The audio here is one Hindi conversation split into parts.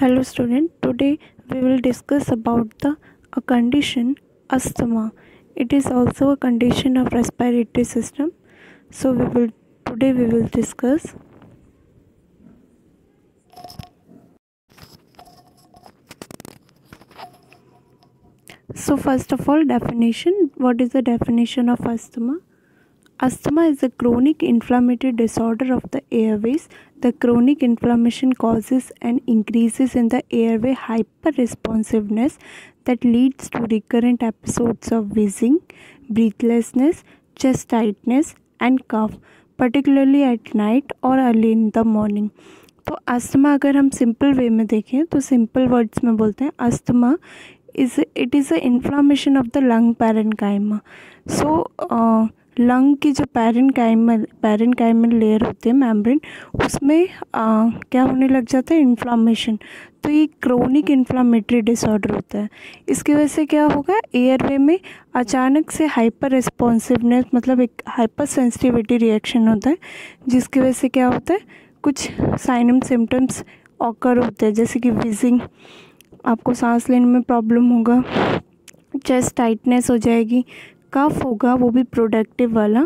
Hello student, today we will discuss about the a condition asthma. It is also a condition of respiratory system. So today we will discuss. So first of all, definition. What is the definition of asthma? Asthma is a chronic inflammatory disorder of the airways. The chronic inflammation causes and increases in the airway hyperresponsiveness that leads to recurrent episodes of wheezing, breathlessness, chest tightness and cough, particularly at night or early in the morning. तो अस्थमा अगर हम सिंपल वे में देखें तो सिंपल वर्ड्स में बोलते हैं asthma it is a inflammation of the lung parenchyma. So lung की जो पैरेन्काइमल लेयर होती है मेम्ब्रेन, उसमें क्या होने लग जाता है, इन्फ्लामेशन. तो ये क्रोनिक इन्फ्लामेटरी डिसऑर्डर होता है. इसकी वजह से क्या होगा, एयरवे में अचानक से हाइपर रिस्पॉन्सिवनेस मतलब एक हाइपर सेंसिटिविटी रिएक्शन होता है, जिसकी वजह से क्या होता है, कुछ साइन एंड सिम्टम्स ऑकर होते हैं, जैसे कि विजिंग, आपको सांस लेने में प्रॉब्लम होगा, चेस्ट टाइटनेस हो जाएगी, कफ होगा वो भी प्रोडक्टिव वाला,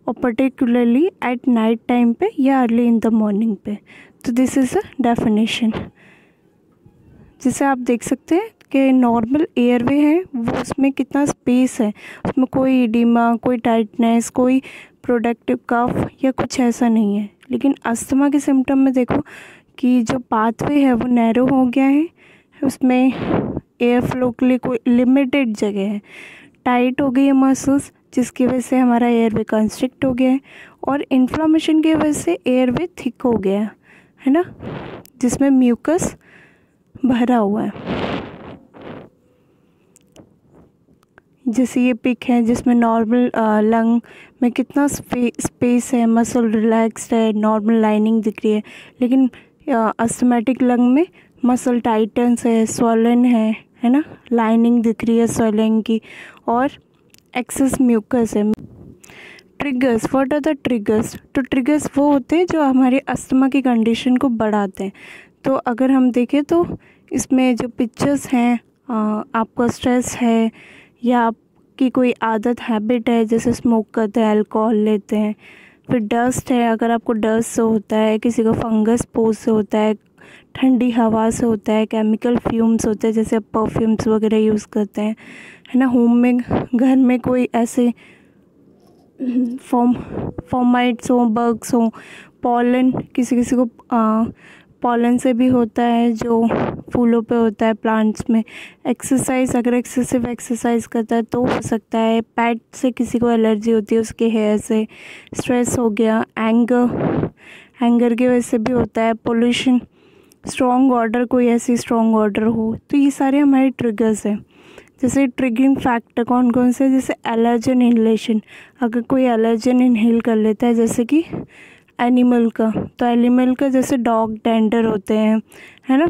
और पर्टिकुलरली एट नाइट टाइम पे या अर्ली इन द मॉर्निंग पे. तो दिस इज़ अ डेफिनेशन. जिसे आप देख सकते हैं कि नॉर्मल एयरवे है वो, उसमें कितना स्पेस है, उसमें कोई इडीमा, कोई टाइटनेस, कोई प्रोडक्टिव कफ या कुछ ऐसा नहीं है. लेकिन अस्थमा के सिम्टम में देखो कि जो पाथवे है वो नैरो हो गया है, उसमें एयर फ्लो के लिए कोई लिमिटेड जगह है, टाइट हो गई है मसल्स, जिसकी वजह से हमारा एयरवे कंस्ट्रिक्ट हो गया है, और इन्फ्लामेशन की वजह से एयरवे थिक हो गया है ना, जिसमें म्यूकस भरा हुआ है. जैसे ये पिक है जिसमें नॉर्मल लंग में कितना स्पेस है, मसल रिलैक्स्ड है, नॉर्मल लाइनिंग दिख रही है. लेकिन अस्थमैटिक लंग में मसल टाइटन्स है, स्वॉलन है ना, लाइनिंग दिख रही है स्वॉलिंग की, और एक्सेस म्यूकस है. Triggers, what are the triggers? तो ट्रिगर्स वो होते हैं जो हमारे अस्थमा की कंडीशन को बढ़ाते हैं. तो अगर हम देखें तो इसमें जो पिक्चर्स हैं, आपका स्ट्रेस है या आपकी कोई आदत हैबिट है, जैसे स्मोक करते हैं, अल्कोहल लेते हैं, फिर डस्ट है, अगर आपको डस्ट से होता है, किसी को फंगस पोज से होता है, ठंडी हवा से होता है, केमिकल फ्यूम्स होते हैं जैसे आप परफ्यूम्स वगैरह यूज़ करते हैं, है ना, होम में घर में कोई ऐसे फॉर्माइट्स हो, बग्स हो, पॉलन, किसी किसी को पॉलन से भी होता है जो फूलों पे होता है, प्लांट्स में. एक्सरसाइज, अगर एक्सेसिव एक्सरसाइज करता है तो हो सकता है. पैट से किसी को एलर्जी होती है उसके हेयर से. स्ट्रेस हो गया, एंगर की वजह से भी होता है. पोल्यूशन, स्ट्रॉन्ग ऑर्डर, कोई ऐसी स्ट्रॉन्ग ऑर्डर हो, तो ये सारे हमारे ट्रिगर्स हैं. जैसे ट्रिगरिंग फैक्टर कौन कौन से, जैसे एलर्जन इनहेलेशन, अगर कोई एलर्जन इनहेल कर लेता है, जैसे कि एनिमल का, तो एनिमल का जैसे डॉग डेंडर होते हैं, है ना,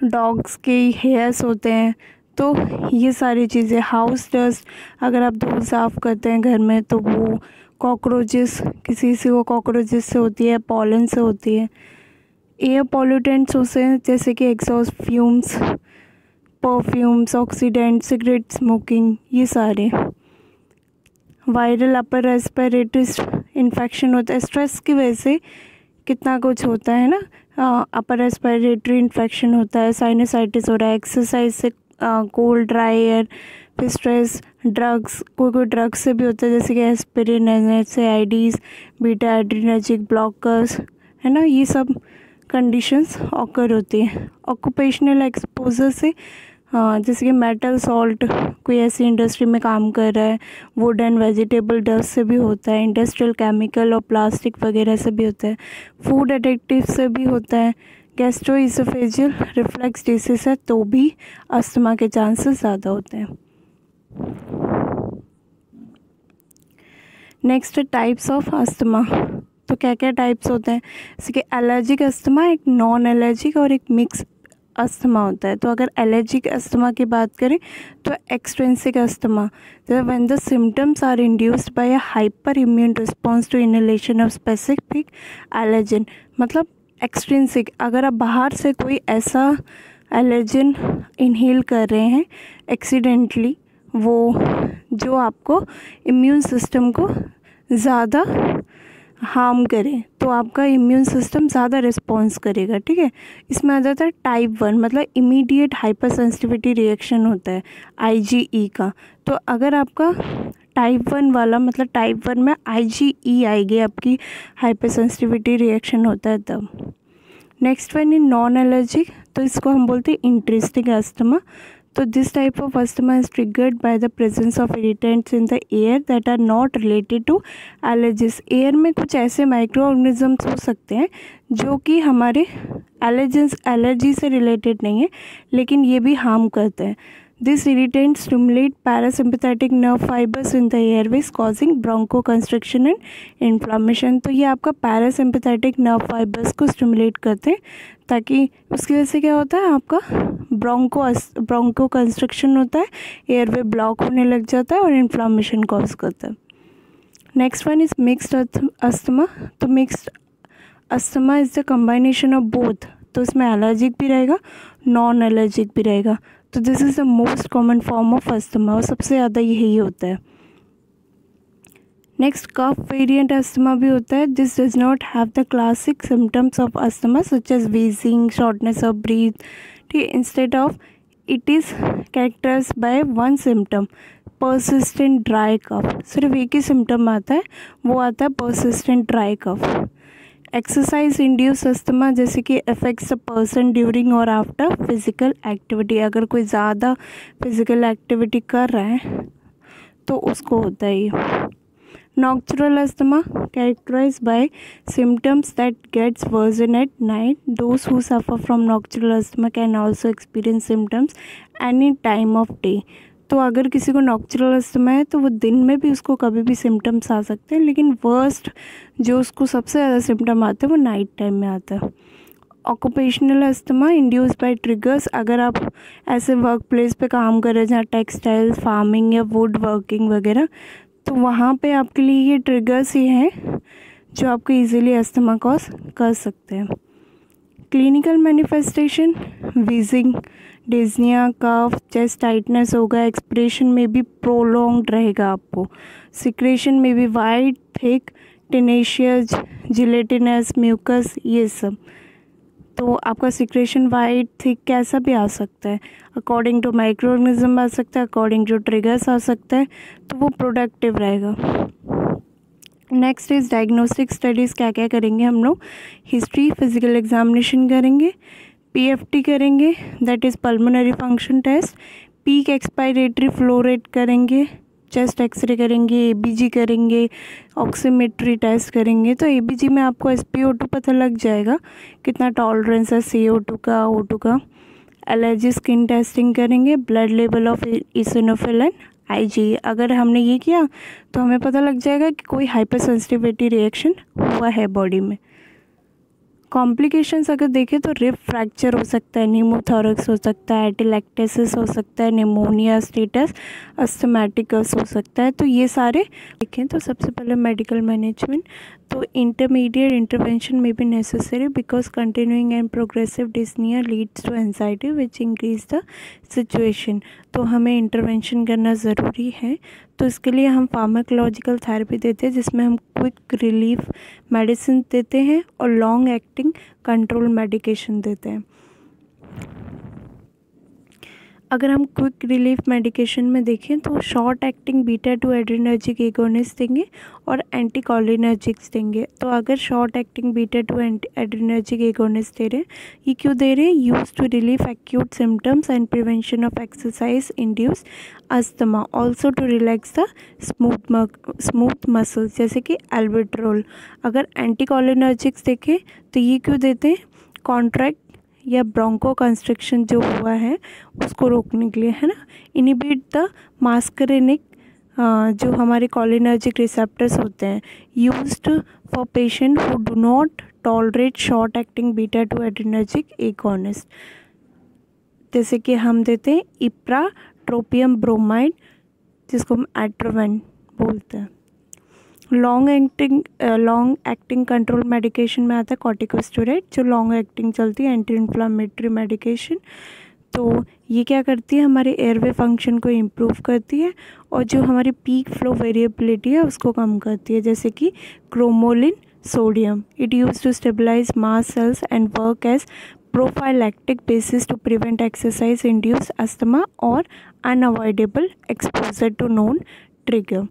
डॉग्स के हेयर्स होते हैं, तो ये सारी चीज़ें. हाउस डस्ट, अगर आप धूल साफ़ करते हैं घर में तो वो, कॉकरोचेस, किसी को कॉकरोचेस से होती है, पॉलन से होती है. एयर पॉल्यूटेंट्स होते हैं जैसे कि exhaust fumes, perfumes, oxidant, cigarette smoking, ये सारे. वायरल अपर रेस्पिरेटरी इन्फेक्शन होता है, स्ट्रेस की वजह से कितना कुछ होता है ना, अपर रेस्पिरेटरी इन्फेक्शन होता है, साइनसाइटिस हो रहा है, एक्सरसाइज से कोल्ड ड्राई एयर, फिर स्ट्रेस, ड्रग्स, कोई ड्रग्स से भी होता है जैसे कि aspirin, NSAIDs, beta adrenergic blockers, है ना, ये सब कंडीशंस ऑकर होती हैं. ऑक्यूपेशनल एक्सपोजर से, जैसे कि मेटल, सॉल्ट, कोई ऐसी इंडस्ट्री में काम कर रहा है, वुड एंड वेजिटेबल डस्ट से भी होता है. इंडस्ट्रियल केमिकल और प्लास्टिक वगैरह से भी होता है. फूड एडिक्टिव से भी होता है. गैस्ट्रोइसोफेजियल रिफ्लक्स डिसीज है तो भी अस्थमा के चांसेस ज़्यादा होते हैं. Next, types of asthma. तो क्या क्या टाइप्स होते हैं, जैसे कि एलर्जिक अस्थमा, एक नॉन एलर्जिक और एक मिक्स अस्थमा होता है. तो अगर एलर्जिक अस्थमा की बात करें तो extrinsic asthma, when the symptoms are induced by a hyper immune response to inhalation of specific allergen, मतलब एक्सट्रिंसिक, अगर आप बाहर से कोई ऐसा एलर्जन इनहेल कर रहे हैं एक्सीडेंटली, वो जो आपको इम्यून सिस्टम को ज़्यादा हार्म करे, तो आपका इम्यून सिस्टम ज़्यादा रिस्पॉन्स करेगा, ठीक है। इसमें आ जाता है टाइप 1, मतलब इमीडिएट हाइपर सेंसिटिविटी रिएक्शन होता है IgE का। तो अगर आपका टाइप 1 वाला, मतलब टाइप 1 में IgE आएगी, आपकी हाइपर सेंसिटिविटी रिएक्शन होता है तब। Next one in non allergic, तो इसको हम बोलते हैं इंटरेस्टिंग अस्थमा। तो this type of asthma is triggered by the presence of irritants in the air that are not related to allergies. Air में कुछ ऐसे माइक्रो ऑर्गेनिजम्स हो सकते हैं जो कि हमारे एलर्जी से रिलेटेड नहीं है, लेकिन ये भी हार्म करते हैं। This irritant stimulate parasympathetic nerve fibers in the airways causing bronchoconstriction and inflammation। तो ये आपका parasympathetic nerve fibers को stimulate करते हैं, ताकि उसकी वजह से क्या होता है, आपका ब्रोंकोकंस्ट्रिक्शन होता है, एयरवे ब्लॉक होने लग जाता है और इन्फ्लामेशन कॉज करता है। Next one is mixed asthma. तो mixed asthma is the combination of both, तो इसमें एलर्जिक भी रहेगा, नॉन एलर्जिक भी रहेगा। तो this is the most common form of asthma, और सबसे ज़्यादा यही होता है। नेक्स्ट कफ वेरिएंट अस्थमा भी होता है। This does not have the classic symptoms of asthma such as wheezing, shortness of breath, ठीक है। Instead of it is characterized by one symptom, persistent dry cough. सिर्फ एक ही सिम्टम आता है, वो आता है persistent dry cough. Exercise induce asthma, जैसे कि अफेक्ट्स अ पर्सन ड्यूरिंग और आफ्टर फिजिकल एक्टिविटी। अगर कोई ज़्यादा फिजिकल एक्टिविटी कर रहा है तो उसको होता है ये। Nocturnal asthma characterized by symptoms that gets worsen at night. Those who suffer from nocturnal asthma can also experience symptoms any time of day. तो अगर किसी को नॉक्चुरल अस्थमा है तो वो दिन में भी उसको कभी भी सिम्टम्स आ सकते हैं, लेकिन वर्स्ट जो उसको सबसे ज़्यादा सिम्टम आते हैं वो नाइट टाइम में आता है। Occupational asthma induce by triggers, अगर आप ऐसे वर्क प्लेस पे काम कर रहे हैं जहाँ टेक्सटाइल, फार्मिंग या वुड वर्किंग वगैरह, तो वहाँ पे आपके लिए ये ट्रिगर्स ही हैं जो आपको ईजिली अस्थमा कॉज कर सकते हैं। क्लिनिकल मैनिफेस्टेशन वीजिंग, डिज़निया, कफ, चेस्ट टाइटनेस होगा, एक्सप्रेशन में भी प्रोलॉन्ग्ड रहेगा आपको, सिक्रेशन में भी white, thick, tenacious, gelatinous, mucus, ये सब। तो आपका सिक्रेशन वाइट, थिक कैसा भी आ सकता है, अकॉर्डिंग टू माइक्रो ऑर्गेनिज्म आ सकता है, अकॉर्डिंग टू ट्रिगर्स आ सकता है, तो वो प्रोडक्टिव रहेगा। नेक्स्ट इज़ डायग्नोस्टिक स्टडीज़, क्या क्या करेंगे हम लोग, हिस्ट्री, फिजिकल एग्जामिनेशन करेंगे, PFT करेंगे, that is pulmonary function test, peak expiratory flow rate करेंगे, चेस्ट एक्सरे करेंगे, ABG करेंगे, ऑक्सीमेट्री टेस्ट करेंगे। तो ABG में आपको SpO2 पता लग जाएगा कितना टॉलरेंस है CO2 का, O2 का। एलर्जी स्किन टेस्टिंग करेंगे, blood level of eosinophil and IgE। अगर हमने ये किया तो हमें पता लग जाएगा कि कोई हाइपर सेंसिटिविटी रिएक्शन हुआ है बॉडी में। कॉम्प्लिकेशंस अगर देखें तो रिब फ्रैक्चर हो सकता है, न्यूमोथोरक्स हो सकता है, एटिलैक्टेसिस हो सकता है, निमोनिया स्टेटस अस्थमैटिकस हो सकता है। तो ये सारे देखें तो सबसे पहले मेडिकल मैनेजमेंट, तो इंटरमीडिएट इंटरवेंशन में भी necessary because continuing and progressive dyspnea leads to anxiety which increase the situation. तो हमें इंटरवेंशन करना ज़रूरी है। तो इसके लिए हम फार्माकोलॉजिकल थेरेपी देते हैं, जिसमें हम क्विक रिलीफ मेडिसिन देते हैं और लॉन्ग एक्टिंग कंट्रोल मेडिकेशन देते हैं। अगर हम क्विक रिलीफ मेडिकेशन में देखें तो short acting beta two adrenergic agonist देंगे और एंटीकोलिनर्जिक्स देंगे। तो अगर short acting beta two adrenergic agonist दे रहे हैं, ये क्यों दे रहे हैं, use to relief acute symptoms and prevention of exercise induce asthma, also to relax the smooth muscles, जैसे कि एल्बिट्रोल। अगर एंटीकोलिनर्जिक्स देखें तो ये क्यों देते हैं, कॉन्ट्रैक्ट या ब्रोंको कंस्ट्रिक्शन जो हुआ है उसको रोकने के लिए, है ना। इनिबिट द मास्करेनिक, जो हमारे कोलिनर्जिक रिसेप्टर्स होते हैं, used for patient who do not tolerate short acting beta two adrenergic agonist, जैसे कि हम देते हैं इप्राट्रोपियम ब्रोमाइड, जिसको हम एट्रोवेन बोलते हैं। लॉन्ग एक्टिंग कंट्रोल मेडिकेशन में आता है कॉर्टिकोस्टेरॉइड, जो लॉन्ग एक्टिंग चलती है, एंटी इन्फ्लामेटरी मेडिकेशन। तो ये क्या करती है, हमारे एयरवे फंक्शन को इम्प्रूव करती है और जो हमारी पीक फ्लो वेरिएबिलिटी है उसको कम करती है, जैसे कि cromolyn sodium. It use to stabilize mast cells and work as prophylactic basis to prevent exercise induced asthma or unavoidable exposure to known trigger।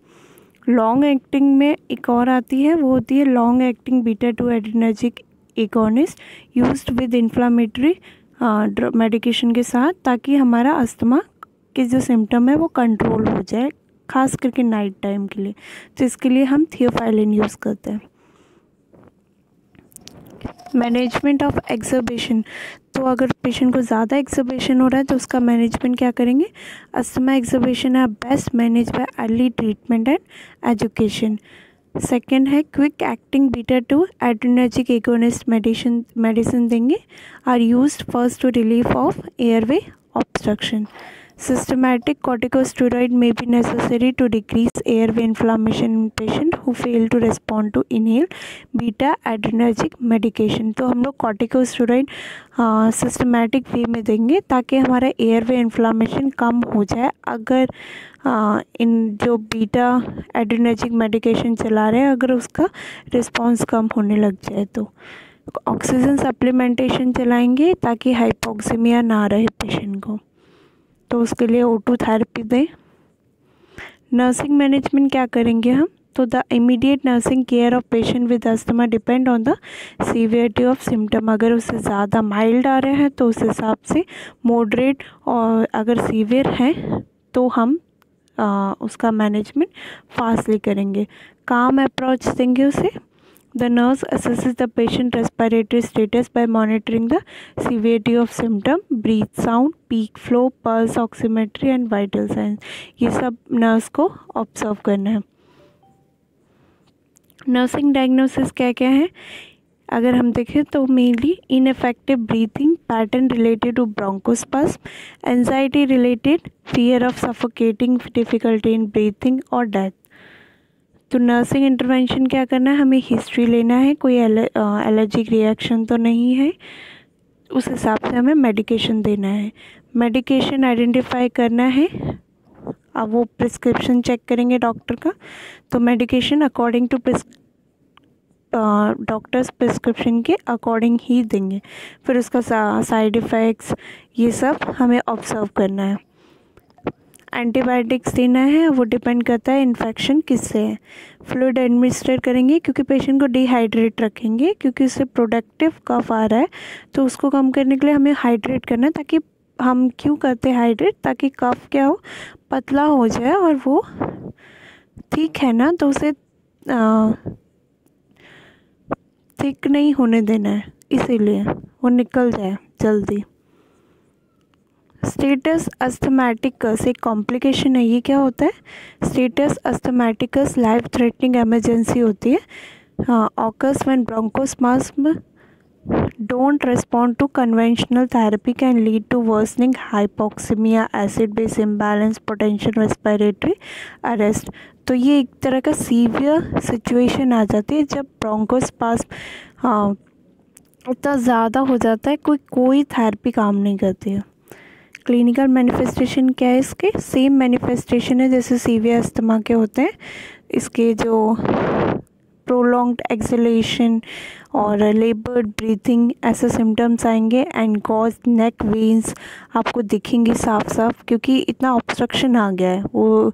Long acting में एक और आती है, वो होती है long acting beta 2 adrenergic agonist used with inflammatory medication के साथ, ताकि हमारा अस्थमा के जो सिम्टम है वो कंट्रोल हो जाए, खास करके नाइट टाइम के लिए। तो इसके लिए हम थियोफाइलिन यूज़ करते हैं। मैनेजमेंट ऑफ एक्सर्बेशन, तो अगर पेशेंट को ज़्यादा एक्सर्बेशन हो रहा है तो उसका मैनेजमेंट क्या करेंगे। अस्थमा एक्सर्बेशन है best manage by early treatment and education. Second है quick acting beta 2 adrenergic agonist medicine देंगे, are used first to relief of airway obstruction. Systematic corticosteroid may be necessary to decrease airway inflammation in patient who fail to respond to inhaled beta adrenergic medication। तो हम लोग corticosteroid सिस्टमैटिक वे में देंगे ताकि हमारा एयरवे इन्फ्लामेशन कम हो जाए। अगर इन जो बीटा एड्रेनर्जिक मेडिकेशन चला रहे हैं अगर उसका रिस्पॉन्स कम होने लग जाए तो ऑक्सीजन सप्लीमेंटेशन चलाएंगे ताकि हाइपोक्सीमिया ना रहे पेशेंट को, तो उसके लिए O2 थेरेपी दें। नर्सिंग मैनेजमेंट क्या करेंगे हम, तो the immediate nursing care of patient with asthma depend on the severity of symptom. अगर उससे ज़्यादा माइल्ड आ रहे हैं तो उस हिसाब से मॉडरेट, और अगर सीवियर है तो हम उसका मैनेजमेंट फास्टली करेंगे। काम अप्रोच देंगे उसे। The nurse assesses the patient respiratory status by monitoring the severity of symptom, breath sound, peak flow, pulse oximetry and vital signs। ये सब नर्स को ऑब्जर्व करना है। नर्सिंग डायग्नोसिस क्या क्या है, अगर हम देखें तो mainly ineffective breathing pattern related to bronchospasm, anxiety related, fear of suffocating, difficulty in breathing और डेथ। तो नर्सिंग इंटरवेंशन क्या करना है, हमें हिस्ट्री लेना है, कोई एलर्जिक रिएक्शन तो नहीं है, उस हिसाब से हमें मेडिकेशन देना है। मेडिकेशन आइडेंटिफाई करना है, अब वो प्रिस्क्रिप्शन चेक करेंगे डॉक्टर का, तो medication according to doctors prescription के अकॉर्डिंग ही देंगे। फिर उसका साइड इफ़ेक्ट्स ये सब हमें ऑब्जर्व करना है। एंटीबायोटिक्स देना है, वो डिपेंड करता है इन्फेक्शन किससे है। फ्लूइड एडमिनिस्टर करेंगे क्योंकि पेशेंट को डिहाइड्रेट रखेंगे, क्योंकि उससे प्रोडक्टिव कफ आ रहा है तो उसको कम करने के लिए हमें हाइड्रेट करना है। ताकि हम क्यों करते हैं हाइड्रेट, ताकि कफ क्या हो, पतला हो जाए, और वो ठीक है ना तो उसे थिक नहीं होने देना है, इसीलिए वो निकल जाए जल्दी। स्टेटस अस्थमैटिकस एक कॉम्प्लिकेशन है, ये क्या होता है, स्टेटस अस्थमैटिकस लाइफ थ्रेटनिंग इमरजेंसी होती है। Occurs when bronchospasm don't respond to conventional therapy can lead to worsening hypoxemia, acid base imbalance, potential respiratory arrest। तो ये एक तरह का सीवियर सिचुएशन आ जाती है जब ब्रोंकोस्पाज्म इतना ज़्यादा हो जाता है, कोई थेरेपी काम नहीं करती है। क्लिनिकल मैनिफेस्टेशन क्या है इसके, सेम मैनिफेस्टेशन है जैसे सीवियर अस्थमा के होते हैं। इसके जो प्रोलॉन्ग्ड एक्सलेशन और लेबर्ड ब्रीथिंग ऐसे सिम्टम्स आएंगे, एंड गॉज नेक वेन्स आपको दिखेंगी साफ साफ, क्योंकि इतना ऑब्स्ट्रक्शन आ गया है, वो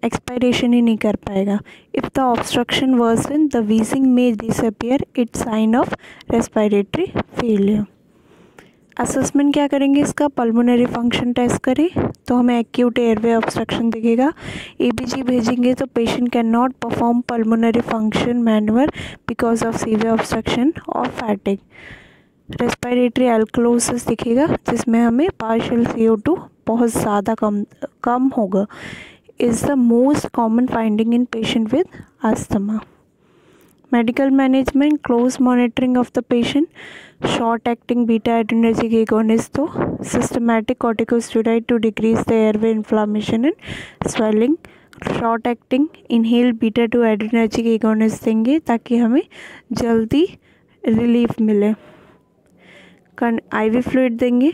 एक्सपायरेशन ही नहीं कर पाएगा। If the obstruction worsen the wheezing may disappear, it's sign of respiratory failure. Assessment क्या करेंगे इसका, पल्मोनरी फंक्शन टेस्ट करें तो हमें एक्यूट एयरवे ऑब्स्ट्रक्शन दिखेगा। एबीजी भेजेंगे तो patient can not perform pulmonary function manoeuvre because of severe obstruction और फैटिग। रेस्पिरेटरी एल्कलोसिस दिखेगा जिसमें हमें पार्शियल CO2 बहुत ज़्यादा कम होगा, is the most common finding in patient with asthma. Medical management, close monitoring of the patient, short acting beta adrenergic agonist दो, systematic corticosteroid to decrease the airway inflammation and swelling, short acting inhale beta 2 adrenergic agonist देंगे ताकि हमें जल्दी रिलीफ मिले। आईवी फ्लूइड देंगे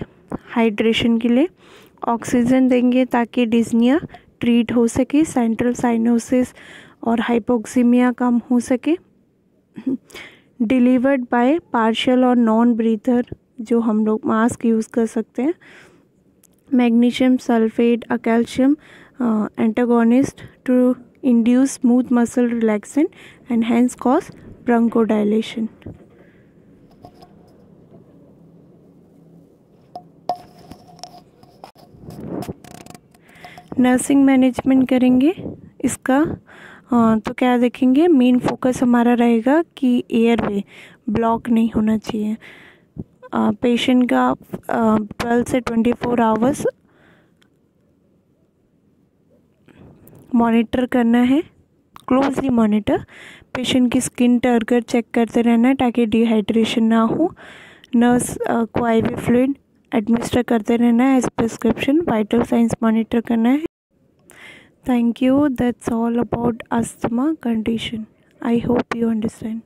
हाइड्रेशन के लिए। ऑक्सीजन देंगे ताकि डिस्निया ट्रीट हो सके, सेंट्रल साइनोसिस और हाइपोक्सीमिया कम हो सके। डिलीवर्ड बाय पार्शियल और नॉन ब्रीथर जो हम लोग मास्क यूज़ कर सकते हैं। Magnesium sulphate a calcium antagonist to induce smooth muscle relaxation and hence cause bronchodilation. Nursing management करेंगे इसका तो क्या देखेंगे, मेन फोकस हमारा रहेगा कि एयरवे ब्लॉक नहीं होना चाहिए। पेशेंट का 12 से 24 आवर्स मॉनिटर करना है, क्लोजली मॉनिटर। पेशेंट की स्किन टर्गर चेक करते रहना है ताकि डिहाइड्रेशन ना हो। नर्स को आईवी फ्लूइड एडमिनिस्टर करते रहना है as prescription. Vital signs monitor करना है। Thank you. That's all about asthma condition. I hope you understand.